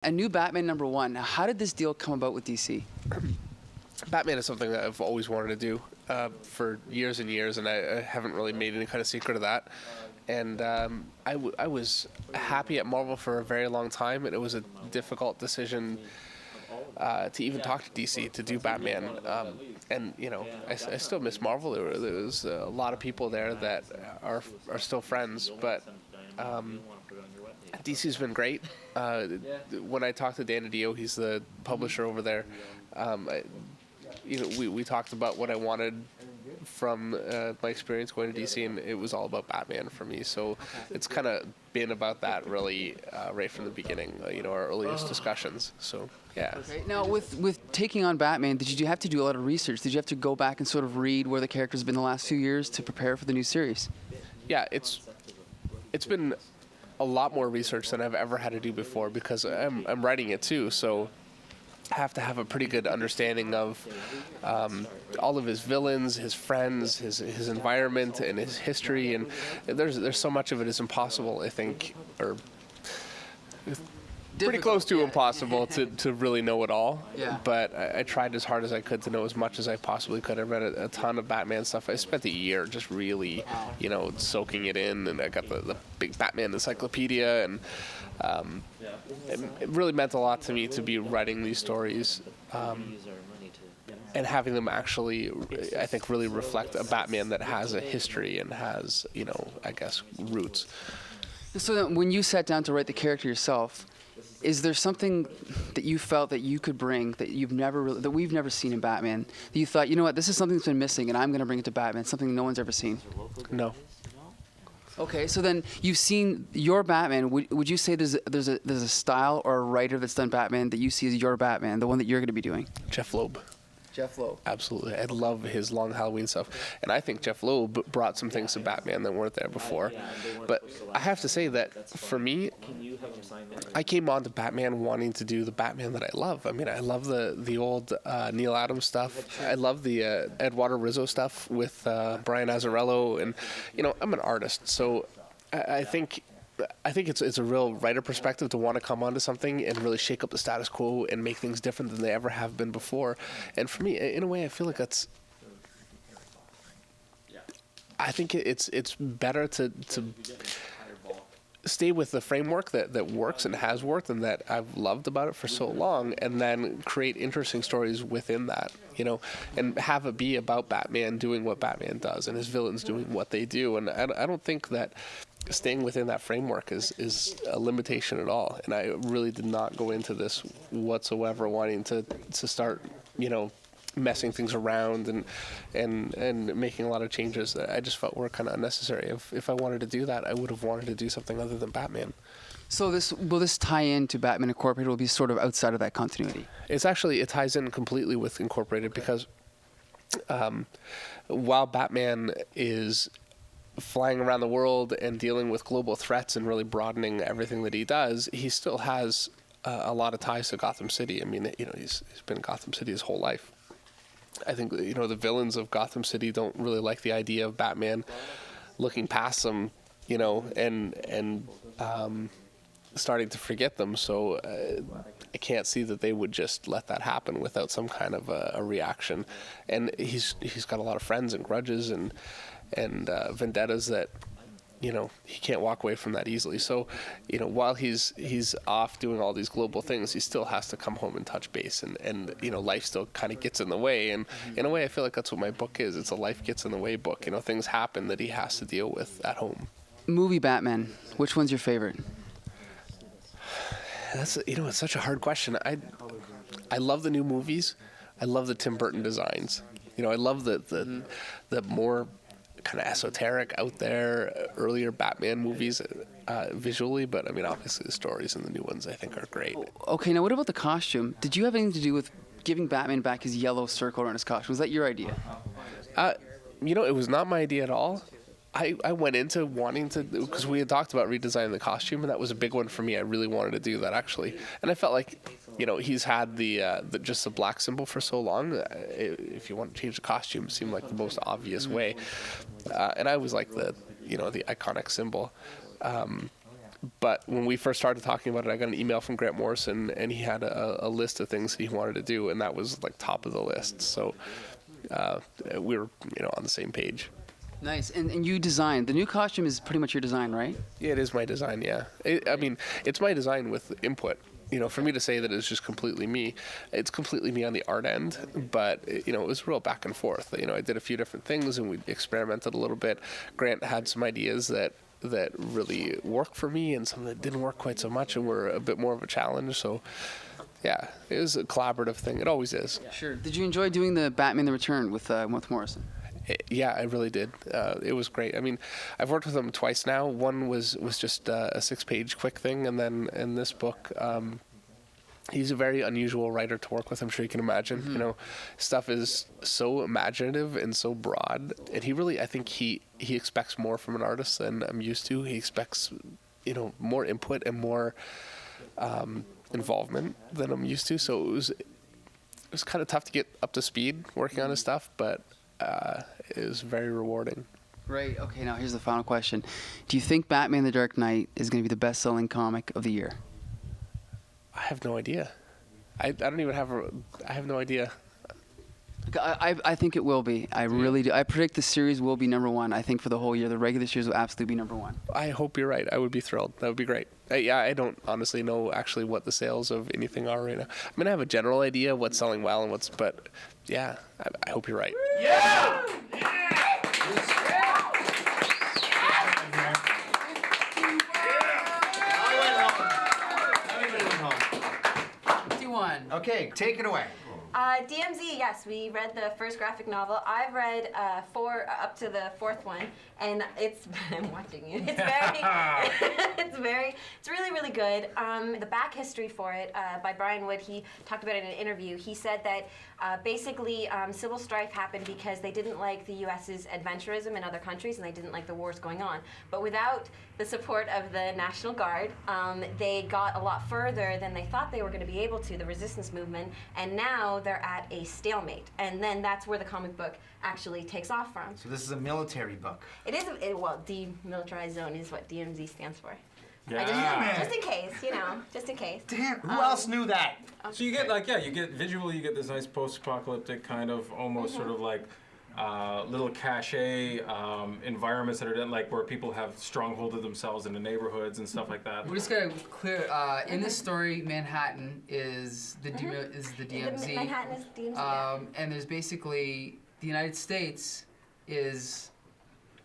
A new Batman #1. Now, how did this deal come about with DC? Batman is something that I've always wanted to do for years and years, and I haven't really made any kind of secret of that. And I was happy at Marvel for a very long time, and it was a difficult decision to even talk to DC to do Batman. And I still miss Marvel. There was a lot of people there that are still friends, but DC's been great. When I talked to Dan DiDio, he's the publisher over there. We talked about what I wanted from my experience going to DC, and it was all about Batman for me. So it's kind of been about that really right from the beginning. Our earliest discussions. So yeah. Okay. Now, with taking on Batman, did you have to do a lot of research? Did you have to go back and sort of read where the character's been the last few years to prepare for the new series? Yeah, it's been a lot more research than I've ever had to do before because I'm writing it too. So I have to have a pretty good understanding of all of his villains, his friends, his environment, and his history. And there's so much of it is impossible, I think, or pretty close to impossible to really know it all. Yeah. But I tried as hard as I could to know as much as I possibly could. I read a ton of Batman stuff. I spent a year just really, soaking it in, and I got the big Batman encyclopedia, and it really meant a lot to me to be writing these stories and having them actually, I think, really reflect a Batman that has a history and has, I guess, roots. So then when you sat down to write the character yourself, is there something that you felt that you could bring that we've never seen in Batman, that you thought, this is something that's been missing, and I'm going to bring it to Batman, something no one's ever seen? No. Okay, so then you've seen your Batman. Would you say there's a style or a writer that's done Batman that you see as your Batman, the one that you're going to be doing? Jeff Loeb. Jeff Loeb. Absolutely. I love his Long Halloween stuff. And I think Jeff Loeb brought some things to Batman that weren't there before. But I have to say that for me, I came on to Batman wanting to do the Batman that I love. I mean, I love the old Neil Adams stuff. I love the Eduardo Rizzo stuff with Brian Azzarello. And, I'm an artist. So I think it's a real writer perspective to want to come onto something and really shake up the status quo and make things different than they ever have been before. And for me, in a way, I feel like I think it's better to stay with the framework that works and has worked and that I've loved about it for so long, and then create interesting stories within that, and have it be about Batman doing what Batman does and his villains doing what they do. And I don't think that staying within that framework is a limitation at all. And I really did not go into this whatsoever wanting to start, messing things around and making a lot of changes that I just felt were kind of unnecessary. If I wanted to do that, I would have wanted to do something other than Batman. So will this tie into Batman Incorporated? Will be sort of outside of that continuity? It ties in completely with Incorporated because while Batman is flying around the world and dealing with global threats and really broadening everything that he does, he still has a lot of ties to Gotham City. I mean, he's been in Gotham City his whole life. I think, the villains of Gotham City don't really like the idea of Batman looking past them, and starting to forget them. So I can't see that they would just let that happen without some kind of a reaction. And he's got a lot of friends and grudges and vendettas that he can't walk away from that easily. So while he's off doing all these global things, he still has to come home and touch base, and life still kind of gets in the way. And in a way, I feel like that's what my book is. It's a life gets in the way book. Things happen that he has to deal with at home. Movie Batman, which one's your favorite? That's it's such a hard question. I love the new movies. I love the Tim Burton designs. I love the more kind of esoteric, out there, earlier Batman movies visually, but I mean, obviously the stories and the new ones I think are great. Okay, now what about the costume? Did you have anything to do with giving Batman back his yellow circle around his costume? Was that your idea? It was not my idea at all. I went into wanting to, because we had talked about redesigning the costume, and that was a big one for me. I really wanted to do that, actually. And I felt like, he's had the just the black symbol for so long. If you want to change the costume, it seemed like the most obvious way. And I was like the iconic symbol. But when we first started talking about it, I got an email from Grant Morrison, and he had a list of things that he wanted to do, and that was like top of the list. So we were, on the same page. Nice. And you designed the new costume is pretty much your design, right? Yeah, it is my design. Yeah, it's my design with input. For me to say that it's just completely me, it's completely me on the art end. But it was real back and forth. I did a few different things, and we experimented a little bit. Grant had some ideas that really worked for me, and some that didn't work quite so much, and were a bit more of a challenge. So, yeah, it was a collaborative thing. It always is. Sure. Did you enjoy doing the Batman: The Return with Morrison? Yeah, I really did. It was great. I mean, I've worked with him twice now. One was just a 6-page quick thing, and then in this book, he's a very unusual writer to work with. I'm sure you can imagine. Mm-hmm. Stuff is so imaginative and so broad, and I think he expects more from an artist than I'm used to. He expects, more input and more involvement than I'm used to. So it was kind of tough to get up to speed working on his stuff, but it was very rewarding. Right. Okay. Now here's the final question: do you think Batman: The Dark Knight is going to be the best-selling comic of the year? I have no idea. I don't even have I have no idea. I think it will be. I really do. I predict the series will be #1. I think for the whole year, the regular series will absolutely be #1. I hope you're right. I would be thrilled. That would be great. I don't honestly know actually what the sales of anything are right now. I mean, I have a general idea what's selling well and but yeah, I hope you're right. Yeah! 51. Okay, take it away. DMZ, yes, we read the first graphic novel. I've read 4 up to the 4th one, and I'm watching you. It's really, really good. The back history for it by Brian Wood, he talked about it in an interview. He said that basically civil strife happened because they didn't like the U.S.'s adventurism in other countries, and they didn't like the wars going on. But without the support of the National Guard, they got a lot further than they thought they were going to be able to, the resistance movement, and now they're at a stalemate. And then that's where the comic book actually takes off from. So this is a military book. It is, well, demilitarized zone is what DMZ stands for. Yeah. Just in case, just in case. Damn, who else knew that? So you get you get this nice post-apocalyptic kind of almost sort of like little cachet environments that are done, like where people have stronghold of themselves in the neighborhoods and stuff like that. We're just gonna clear. In this story, Manhattan is the DMZ. Manhattan is DMZ. And there's basically the United States is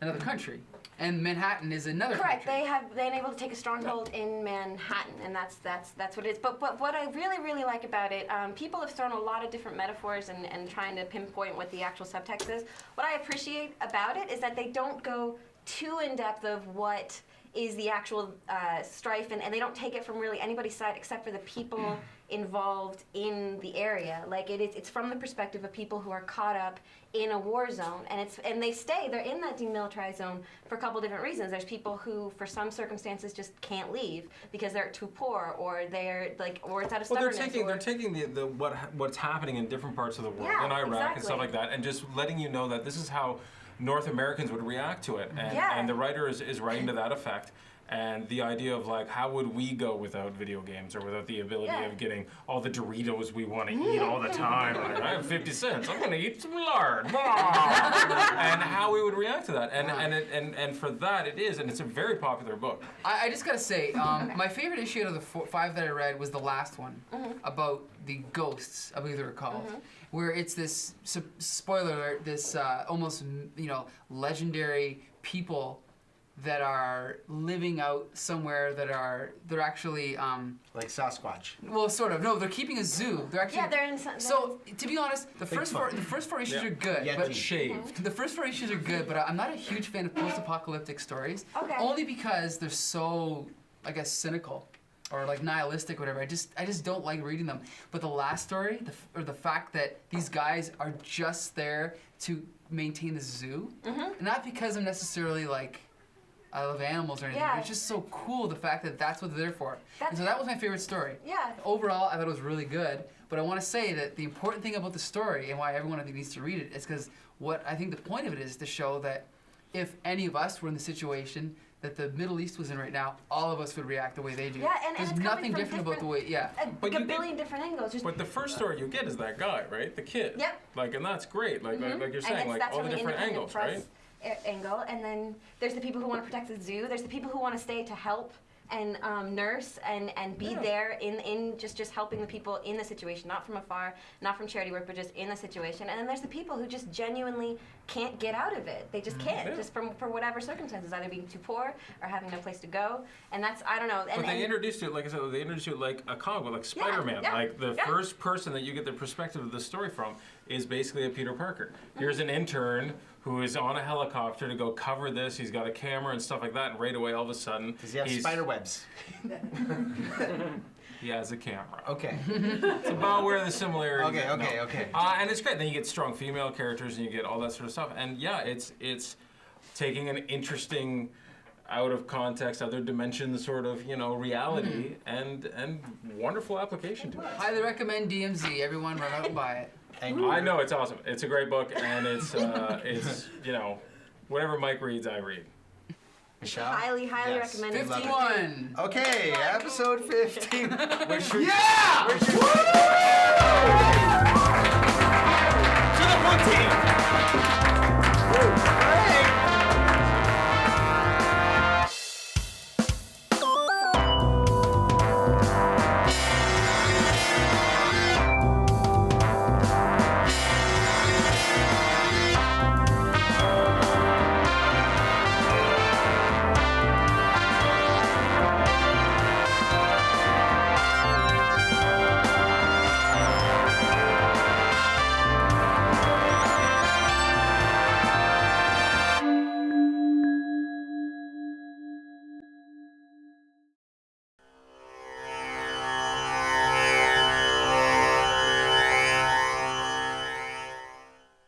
another country, and Manhattan is another Correct. country. They have been able to take a stronghold in Manhattan, and that's what it is. But what I really like about it, people have thrown a lot of different metaphors and trying to pinpoint what the actual subtext is. What I appreciate about it is that they don't go too in depth of what is the actual strife, and they don't take it from really anybody's side except for the people involved in the area. Like it's from the perspective of people who are caught up in a war zone, and they're in that demilitarized zone for a couple different reasons. There's people who, for some circumstances, just can't leave because they're too poor, or or it's out of stubbornness. They're taking what's happening in different parts of the world, Yeah, in Iraq exactly. and stuff like that, and just letting you know that this is how North Americans would react to it, and the writer is writing to that effect. And the idea of like, how would we go without video games or without the ability of getting all the Doritos we want to eat all the time? Like, I have 50 cents. I'm going to eat some lard. And how we would react to that. And for that it is, and it's a very popular book. I just gotta say, my favorite issue out of the 5 that I read was the last one about the ghosts, I believe they were called, where it's this spoiler alert, this almost legendary people that are living out somewhere they're actually Like Sasquatch. well, sort of. No, they're keeping a zoo. They're actually they're in. So to be honest, the first four issues are good, Yeah, but but Shaved. the first 4 issues are good. But I'm not a huge fan of post-apocalyptic stories. Okay. Only because they're so, I guess, cynical or like nihilistic, whatever. I just don't like reading them. But the last story, the fact that these guys are just there to maintain the zoo, not because I'm necessarily like, I love animals or anything. Yeah. It's just so cool, the fact that that's what they're there for. And so that was my favorite story. Yeah. Overall, I thought it was really good. But I want to say that the important thing about the story and why everyone I think needs to read it is because what I think the point of it is to show that if any of us were in the situation that the Middle East was in right now, all of us would react the way they do. Yeah, and There's it's coming nothing from different about the way. Yeah. But a you get- billion different angles. Just But the first story you get is that guy, right? The kid. Yep. Like, and that's great. Like you're and saying, like that's all from the different independent angles, right? press angle, and then there's the people who want to protect the zoo. There's the people who want to stay to help and nurse and be there in just helping the people in the situation, not from afar, not from charity work, but just in the situation. And then there's the people who just genuinely can't get out of it. They just can't, Yeah. just for whatever circumstances, either being too poor or having no place to go. And that's, I don't know. But they introduced it, like I said, they introduced it like a comic book, like Spider-Man. yeah, Like the yeah. first person that you get the perspective of the story from is basically a Peter Parker. Here's an intern who is on a helicopter to go cover this. He's got a camera and stuff like that, and right away, all of a sudden, Does he have spider webs? he has a camera. Okay. It's about where the similarities. Okay. And it's great. Then you get strong female characters, and you get all that sort of stuff. And yeah, it's taking an interesting, out of context, other dimension sort of reality, and wonderful application to it. Highly recommend DMZ. Everyone run out and buy it. I know it's awesome. It's a great book, and it's whatever Mike reads, I read. Michelle? highly Yes. recommend it. 51. Okay, episode 15. Yeah! Woo!